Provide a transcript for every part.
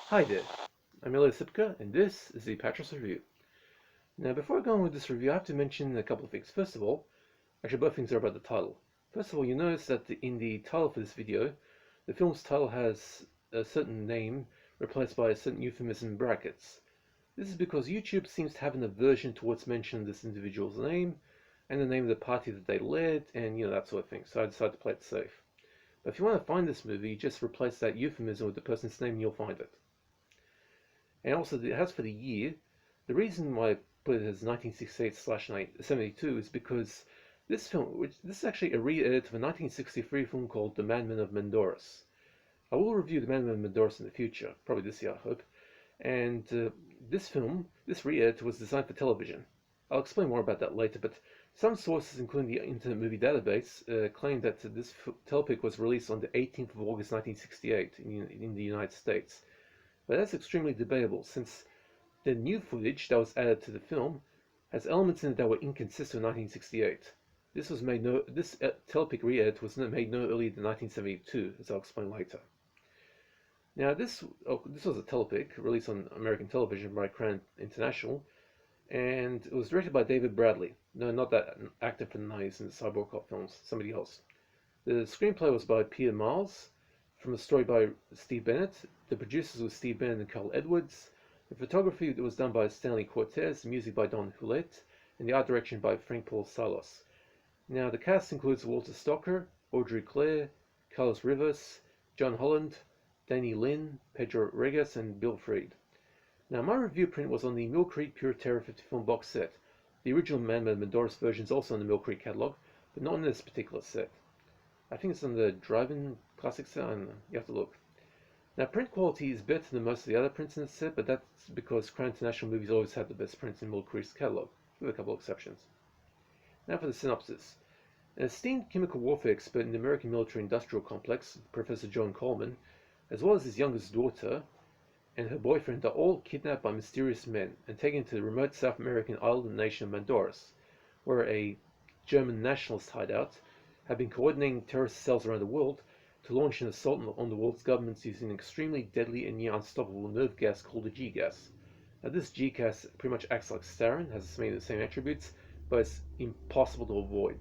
Hi there, I'm Elliot Sipka, and this is the Apatros review. Now, before I go on with this review, I have to mention a couple of things. First of all, actually both things are about the title. First of all, you notice that in the title for this video, the film's title has a certain name replaced by a certain euphemism in brackets. This is because YouTube seems to have an aversion towards mentioning this individual's name and the name of the party that they led, and that sort of thing. So I decided to play it safe. But if you want to find this movie, just replace that euphemism with the person's name and you'll find it. And also, as for the year, the reason why I put it as 1968/72 is because this film, this is actually a re-edit of a 1963 film called The Madmen of Mandoras. I will review The Madmen of Mandoras in the future, probably this year, I hope. And this re-edit was designed for television. I'll explain more about that later, but some sources, including the Internet Movie Database, claim that this telepic was released on the 18th of August 1968 in the United States. But that's extremely debatable, since the new footage that was added to the film has elements in it that were inconsistent with 1968. This telepic re-edit was made no earlier than 1972, as I'll explain later. Now, this was a telepic released on American television by Crown International, and it was directed by David Bradley. No, not that actor from the 90s in the Cyborg Cop films, somebody else. The screenplay was by Peter Miles, from a story by Steve Bennett. The producers were Steve Bennett and Carl Edwards. The photography was done by Stanley Cortez, the music by Don Hulett, and the art direction by Frank Paul Salos. Now, the cast includes Walter Stocker, Audrey Clare, Carlos Rivas, John Holland, Danny Lynn, Pedro Regas, and Bill Freed. Now, my review print was on the Mill Creek Pure Terror 50 film box set. The original Madmen of Mandoras version is also on the Mill Creek catalog, but not in this particular set. I think it's on the Drive-In Classic set. I don't know. You have to look. Now, print quality is better than most of the other prints in the set, but that's because Crown International Movies always had the best prints in Mill Creek's catalog, with a couple of exceptions. Now for the synopsis. An esteemed chemical warfare expert in the American military-industrial complex, Professor John Coleman, as well as his youngest daughter and her boyfriend, are all kidnapped by mysterious men and taken to the remote South American island nation of Mandoras, where a German nationalist hideout have been coordinating terrorist cells around the world to launch an assault on the world's governments using an extremely deadly and near unstoppable nerve gas called the G-gas. Now, this G-gas pretty much acts like sarin, has many of the same attributes, but it's impossible to avoid.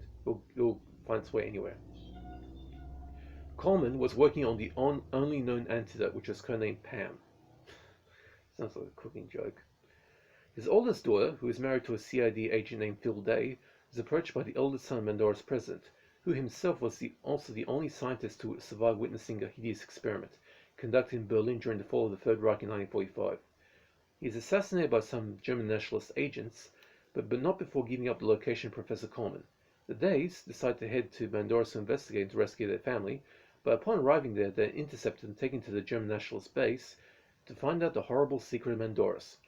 It'll find its way anywhere. Coleman was working on the only known antidote, which was codenamed Pam. Sounds like a cooking joke. His oldest daughter, who is married to a CID agent named Phil Day, is approached by the eldest son of Mandora's president, who himself was also the only scientist to survive witnessing a hideous experiment conducted in Berlin during the fall of the Third Reich in 1945. He is assassinated by some German nationalist agents, but not before giving up the location of Professor Coleman. The Days decide to head to Mandoras to investigate and to rescue their family, but upon arriving there, they're intercepted and taken to the German nationalist base to find out the horrible secret of Mandoras.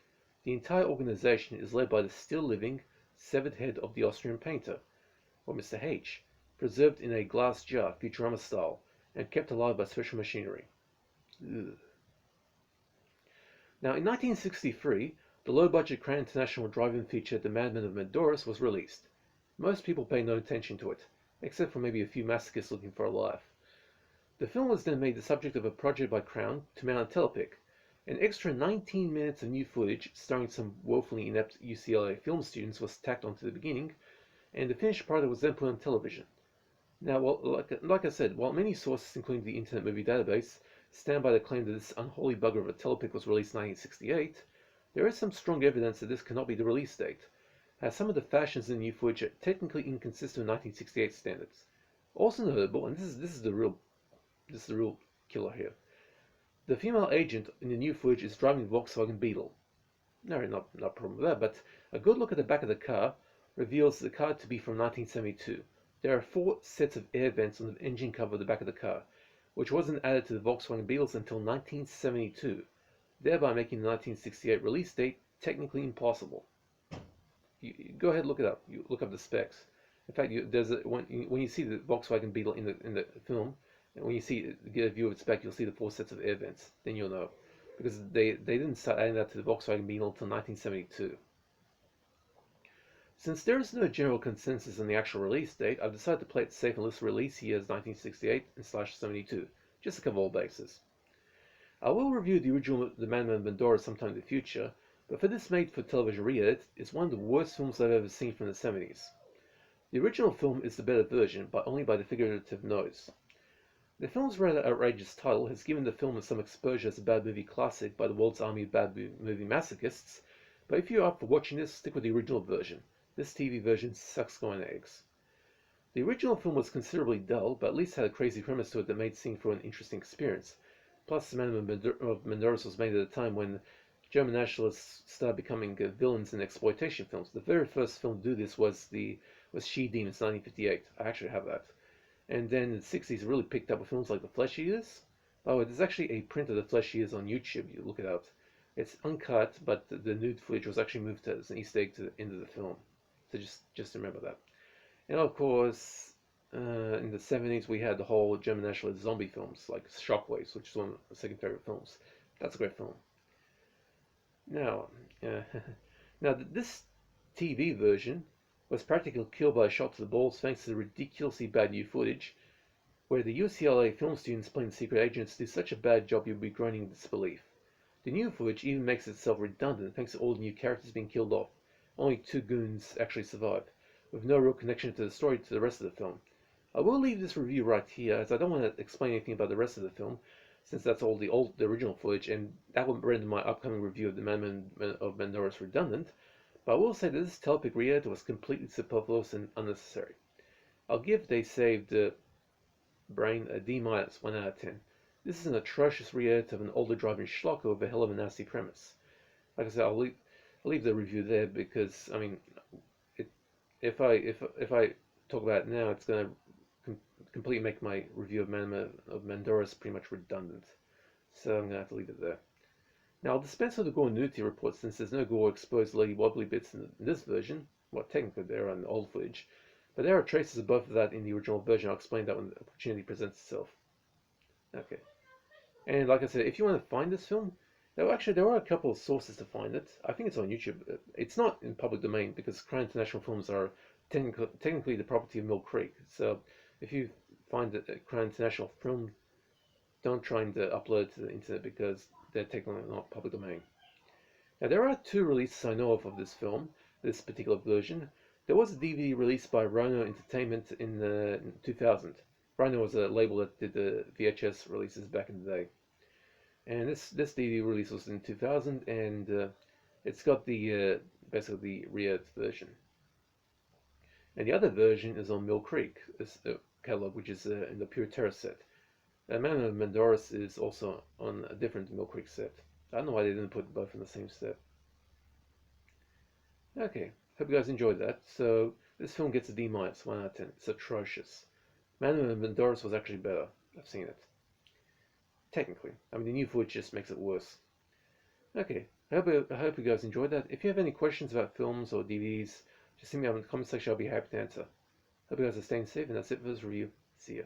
The entire organization is led by the still-living, severed head of the Austrian painter, or Mr. H., preserved in a glass jar, Futurama style, and kept alive by special machinery. Ugh. Now, in 1963, the low-budget Crown International drive-in feature The Madmen of Mandoras was released. Most people paid no attention to it, except for maybe a few masochists looking for a laugh. The film was then made the subject of a project by Crown to mount a telepic. An extra 19 minutes of new footage, starring some woefully inept UCLA film students, was tacked onto the beginning, and the finished product was then put on television. Now, like I said, while many sources, including the Internet Movie Database, stand by the claim that this unholy bugger of a telepic was released in 1968, there is some strong evidence that this cannot be the release date, as some of the fashions in the new footage are technically inconsistent with 1968 standards. Also notable, and this is the real killer here, the female agent in the new footage is driving a Volkswagen Beetle. No, not a problem with that, but a good look at the back of the car reveals the car to be from 1972. There are 4 sets of air vents on the engine cover of the back of the car, which wasn't added to the Volkswagen Beetles until 1972, thereby making the 1968 release date technically impossible. Go ahead and look it up. You look up the specs. In fact, when you see the Volkswagen Beetle in the film, and when you get a view of its back, you'll see the 4 sets of air vents. Then you'll know, because they didn't start adding that to the Volkswagen Beetle until 1972. Since there is no general consensus on the actual release date, I've decided to play it safe and list release years 1968 and /72, just to cover all bases. I will review the original The Madmen of Mandoras sometime in the future, but for this made-for-television reedit, it's one of the worst films I've ever seen from the 70s. The original film is the better version, but only by the figurative nose. The film's rather outrageous title has given the film some exposure as a bad movie classic by the world's army of bad movie masochists, but if you're up for watching this, stick with the original version. This TV version sucks going eggs. The original film was considerably dull, but at least had a crazy premise to it that made seeing through an interesting experience. Plus, the Madmen of Mandoras was made at a time when German nationalists started becoming villains in exploitation films. The very first film to do this was She-Demons 1958. I actually have that. And then in the 60s, it really picked up with films like The Flesh Eaters. Oh, there's actually a print of The Flesh Eaters on YouTube. You look it out. It's uncut, but the nude footage was actually moved as an Easter egg to the end of the film. So just remember that. And of course, in the 70s, we had the whole German nationalist zombie films like Shockwaves, which is one of my second favorite films. That's a great film. Now, this TV version was practically killed by a shot to the balls thanks to the ridiculously bad new footage, where the UCLA film students playing secret agents do such a bad job you'll be groaning in disbelief. The new footage even makes itself redundant thanks to all the new characters being killed off. Only 2 goons actually survive, with no real connection to the story to the rest of the film. I will leave this review right here, as I don't want to explain anything about the rest of the film, since that's all the original footage, and that will render my upcoming review of the Madmen of Mandoras redundant. But I will say that this telepic reedit was completely superfluous and unnecessary. I'll give They Saved Brain a D-, 1 out of 10. This is an atrocious reedit of an older driving schlocker with a hell of a nasty premise. Like I said, I'll leave the review there because, I mean, if I talk about it now, it's going to completely make my review of Madmen of Mandoras pretty much redundant. So I'm going to have to leave it there. Now, I'll dispense with the gore and nudity report since there's no gore or exposed lady wobbly bits in this version. Well, technically there are in the old footage, but there are traces of both of that in the original version. I'll explain that when the opportunity presents itself. Okay. And like I said, if you want to find this film, there are a couple of sources to find it. I think it's on YouTube. It's not in public domain because Crown International films are technically the property of Mill Creek. So if you find a Crown International film, don't try and upload it to the internet because they're technically not public domain. Now, there are 2 releases I know of this film, this particular version. There was a DVD released by Rhino Entertainment in 2000. Rhino was a label that did the VHS releases back in the day. And this DVD release was in 2000, and it's got the basically the reedit version. And the other version is on Mill Creek catalog, which is in the Pure Terror set. Madmen of Mandoras is also on a different Mill Creek set. I don't know why they didn't put both in the same set. Okay, hope you guys enjoyed that. So this film gets a D-, 1 out of 10. It's atrocious. Madmen of Mandoras was actually better. I've seen it. Technically. I mean, the new footage just makes it worse. Okay, I hope you guys enjoyed that. If you have any questions about films or DVDs, just hit me up in the comment section. I'll be happy to answer. Hope you guys are staying safe, and that's it for this review. See ya.